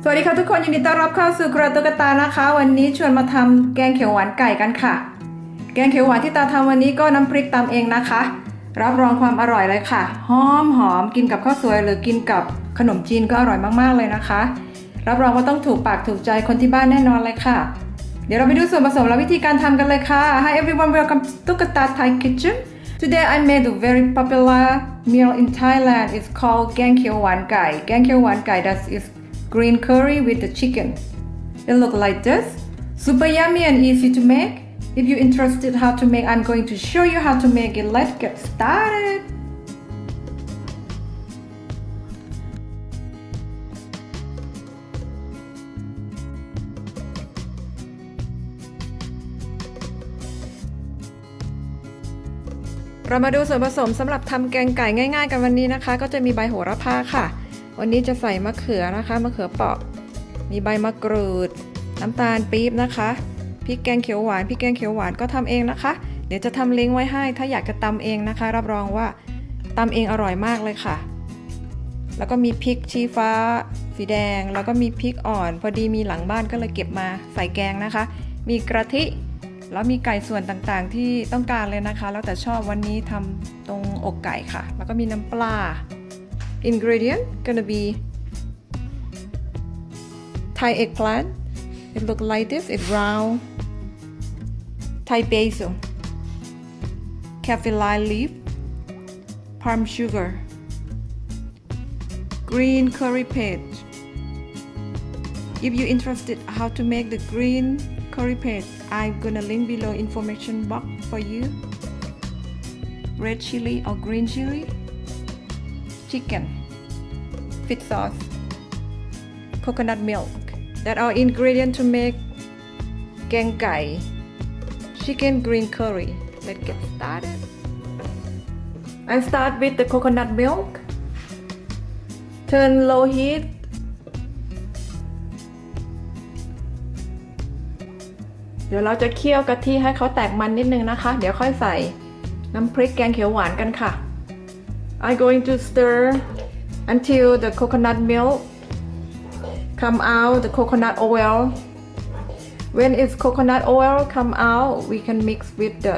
วัสดีค่ะทุกคนยินดีต้อนรับเข้าสู่ครัวตุ๊กตานะคะวันนี้ชวนมาทำแกงเขียวหวานไก่กันค่ะแกงเขียวหวานที่ตาทำวันนี้ก็น้ำพริกตำเองนะคะรับรองความอร่อยเลยค่ะหอมกินกับข้าวสวยหรือกินกับขนมจีนก็อร่อยมากๆเลยนะคะรับรองว่าต้องถูกปากถูกใจคนที่บ้านแน่นอนเลยค่ะเดี๋ยวเราไปดูส่วนผสมและวิธีการทำกันเลยค่ะ Hi everyone, welcome to ตุ๊กตา Thai kitchen. Today I made a very popular meal in Thailand. It's called แกงเขียวหวานไก่แกงเขียวหวานไก่ that is green curry with the chicken. It looks like this. Super yummy and easy to make. If you're interested how to make, I'm going to show you how to make it. Let's get started. เรามาดูส่วนผสมสำหรับทำแกงไก่ง่ายๆกันวันนี้นะคะก็จะมีใบโหระพาค่ะวันนี้จะใส่มะเขือนะคะมะเขือเปราะมีใบมะกรูดน้ำตาลปี๊บนะคะพริกแกงเขียวหวานพริกแกงเขียวหวานก็ทำเองนะคะเดี๋ยวจะทำลิงก์ไว้ให้ถ้าอยากจะตำเองนะคะรับรองว่าตำเองอร่อยมากเลยค่ะแล้วก็มีพริกชี้ฟ้าสีแดงแล้วก็มีพริกอ่อนพอดีมีหลังบ้านก็เลยเก็บมาใส่แกงนะคะมีกระทิแล้วมีไก่ส่วนต่างๆที่ต้องการเลยนะคะแล้วแต่ชอบวันนี้ทำตรงอกไก่ค่ะแล้วก็มีน้ำปลา ingredient gonna be Thai eggplant it look like this it's round Thai basil kaffir lime leaf palm sugar green curry paste if you're interested how to make the green curry paste I'm gonna link below information box for you red chili or green chili chicken fish sauce coconut milk that are ingredients to make แกงไก่ chicken green curry let's get started I start with the coconut milk turn low heatเดี๋ยวเราจะเคี่ยวกะทิให้เขาแตกมันนิดนึงนะคะเดี๋ยวค่อยใส่น้ำพริกแกงเขียวหวานกันค่ะ I'm going to stir until the coconut milk come out the coconut oil when it's coconut oil come out we can mix with the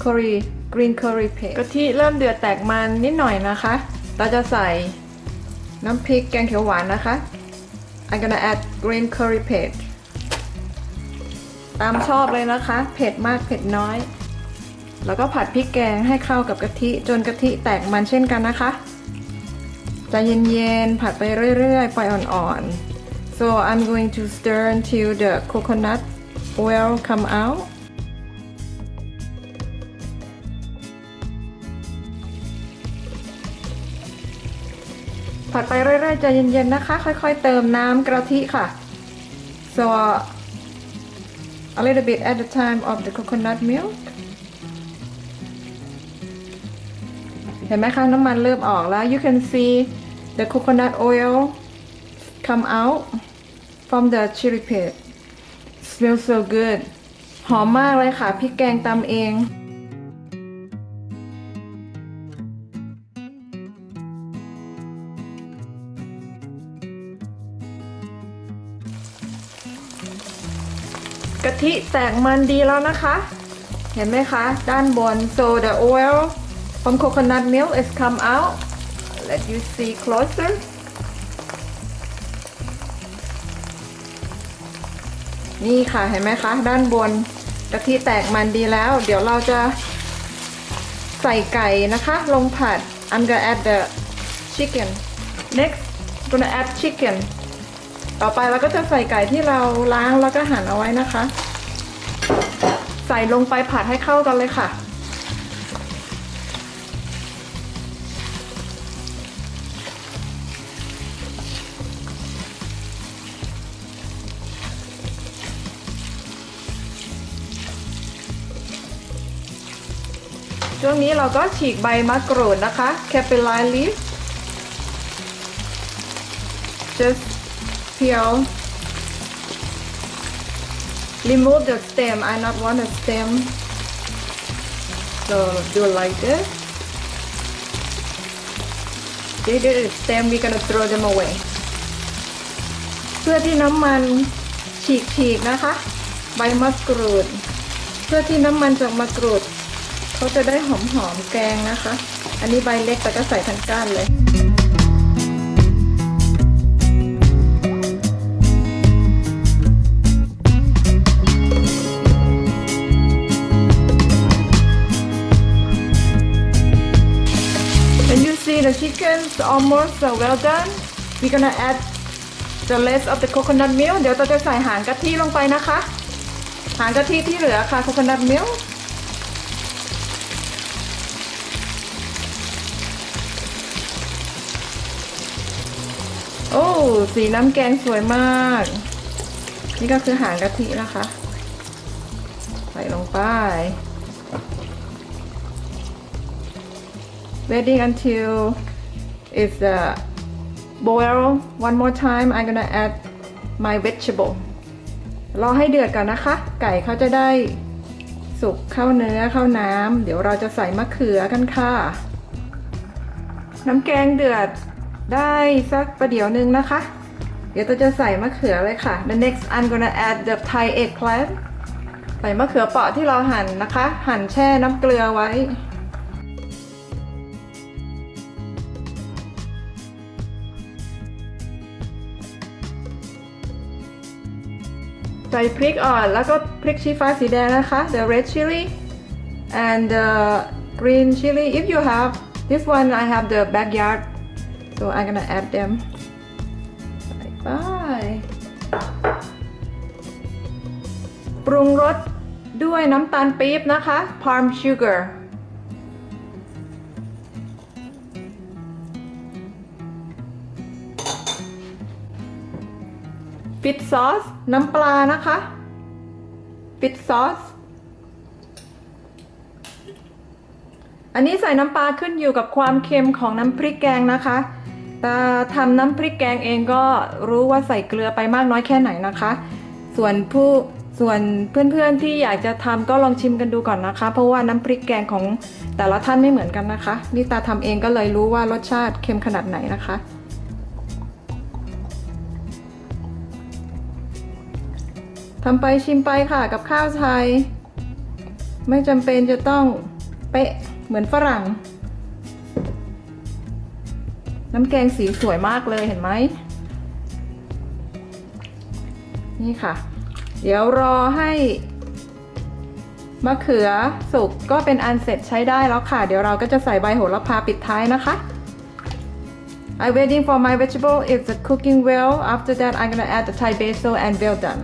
curry green curry paste กะทิเริ่มเดือดแตกมันนิดหน่อยนะคะเราจะใส่น้ำพริกแกงเขียวหวานนะคะ I'm gonna add green curry pasteตามชอบเลยนะคะเผ็ดมากเผ็ดน้อยแล้วก็ผัดพริกแกงให้เข้ากับกะทิจนกะทิแตกมันเช่นกันนะคะใจเย็นๆผัดไปเรื่อยๆไฟอ่อนๆ so I'm going to stir until the coconut oil come out ผัดไปเรื่อยๆใจเย็นๆนะคะค่อยๆเติมน้ำกะทิค่ะ so a little bit at the time of the coconut milk เห็นไหมคะน้ำมันเริ่มออกแล้ว you can see the coconut oil come out from the chili paste smells so good หอมมากเลยค่ะพริกแกงตำเองกะทิแตกมันดีแล้วนะคะเห็นไหมคะด้านบน so the oil from coconut milk is come out let you see closer นี่ค่ะเห็นไหมคะด้านบนกะทิแตกมันดีแล้วเดี๋ยวเราจะใส่ไก่นะคะลงผัด I'm gonna add the chicken next gonna add chickenต่อไปเราก็จะใส่ไก่ที่เราล้างแล้วก็หั่นเอาไว้นะคะใส่ลงไปผัดให้เข้ากันเลยค่ะช่วงนี้เราก็ฉีกใบมะกรูดนะคะ kaffir lime leaf just peel remove the stem I not want the stem so do like this They did it, then we're gonna throw them away. พื่อที่น้ำมันฉีกนะคะใบมะกรูดเพื่อที่น้ำมันจากมะกรูดเขาจะได้หอมแกงนะคะอันนี้ใบเล็กแต่ก็ใส่ทั้งก้านเลยCan you see the chicken's almost well done? We're gonna add the rest of the coconut milk เดี๋ยวเราจะใส่หางกะทิลงไปนะคะหางกะทิที่เหลือค่ะ coconut milk โอ้สีน้ำแกงสวยมากนี่ก็คือหางกะทินะคะใส่ลงไป waiting until it's boil one more time I'm gonna add my vegetable รอให้เดือดก่อนนะคะไก่เขาจะได้สุกเข้าเนื้อเข้าน้ำเดี๋ยวเราจะใส่มะเขือกันค่ะน้ำแกงเดือดได้สักประเดี๋ยวนึงนะคะเดี๋ยวเราจะใส่มะเขือเลยค่ะ The next I'm gonna add the Thai eggplant ใส่มะเขือเปราะที่เราหั่นนะคะหั่นแช่น้ำเกลือไว้ใส่พริกอ่อนแล้วก็พริกชี้ฟ้าสีแดงนะคะ the red chili and the green chili if you have this one I have the backyard so I'm gonna add them ใส่ไปปรุงรสด้วยน้ำตาลปี๊บนะคะ palm sugarฟิตซอสน้ำปลานะคะฟิตซอสอันนี้ใส่น้ำปลาขึ้นอยู่กับความเค็มของน้ำพริกแกงนะคะแต่ทำน้ำพริกแกงเองก็รู้ว่าใส่เกลือไปมากน้อยแค่ไหนนะคะส่วนเพื่อนๆที่อยากจะทำก็ลองชิมกันดูก่อนนะคะเพราะว่าน้ำพริกแกงของแต่ละท่านไม่เหมือนกันนะคะนี่ตาทำเองก็เลยรู้ว่ารสชาติเค็มขนาดไหนนะคะทำไปชิมไปค่ะกับข้าวไทยไม่จำเป็นจะต้องเป๊ะเหมือนฝรั่งน้ำแกงสีสวยมากเลยเห็นไหมนี่ค่ะเดี๋ยวรอให้มะเขือสุกก็เป็นอันเสร็จใช้ได้แล้วค่ะเดี๋ยวเราก็จะใส่ใบโหระพาปิดท้ายนะคะ I'm waiting for my vegetable it's cooking well after that I'm gonna add the Thai basil and well done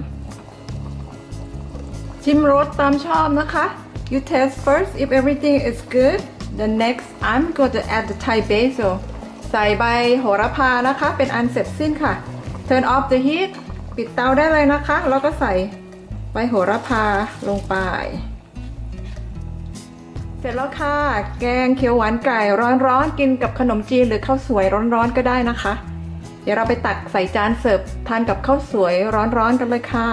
ชิมรสตามชอบนะคะ You taste first if everything is good the next I'm going to add the Thai basil ใส่ใบโหระพานะคะเป็นอันเสร็จสิ้นค่ะ Turn off the heat ปิดเตาได้เลยนะคะแล้วก็ใส่ใบโหระพาลงไปเสร็จแล้วค่ะแกงเขียวหวานไก่ร้อนๆกินกับขนมจีนหรือข้าวสวยร้อนๆก็ได้นะคะเดี๋ยวเราไปตักใส่จานเสิร์ฟทานกับข้าวสวยร้อนๆกันเลยค่ะ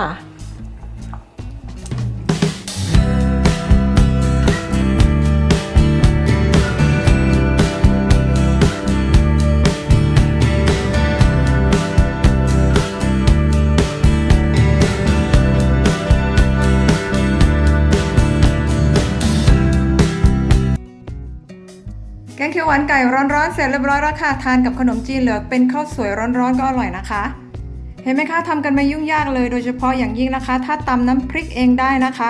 แกงเขียวหวานไก่ร้อนๆเสร็จเรียบร้อยแล้วค่ะทานกับขนมจีนเหลือเป็นข้าวสวยร้อนๆก็อร่อยนะคะเห็นไหมคะทำกันไม่ยุ่งยากเลยโดยเฉพาะอย่างยิ่งนะคะถ้าตำน้ำพริกเองได้นะคะ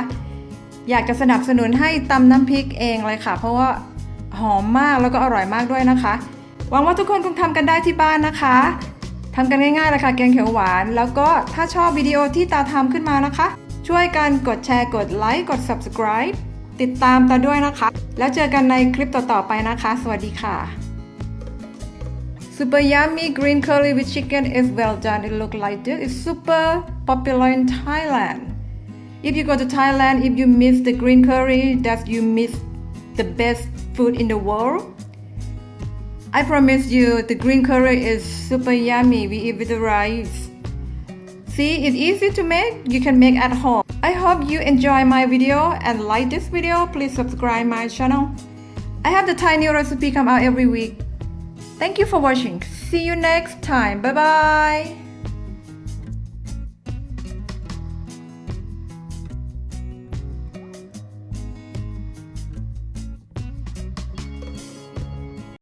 อยากจะสนับสนุนให้ตำน้ำพริกเองเลยค่ะเพราะว่าหอมมากแล้วก็อร่อยมากด้วยนะคะหวังว่าทุกคนคงทำกันได้ที่บ้านนะคะทำกันง่ายๆเลยค่ะแกงเขียวหวานแล้วก็ถ้าชอบวิดีโอที่ตาทำขึ้นมานะคะช่วยกันกดแชร์กดไลค์กด subscribeติดตามตาด้วยนะคะแล้วเจอกันในคลิปต่อๆไปนะคะสวัสดีค่ะ Super yummy green curry with chicken is well done it look like this it's super popular in Thailand if you go to Thailand if you miss the green curry that you miss the best food in the world I promise you the green curry is super yummy we eat with the rice See, it's easy to make. You can make at home. I hope you enjoy my video and like this video. Please subscribe my channel. I have the Thai new recipe come out every week. Thank you for watching. See you next time. Bye bye.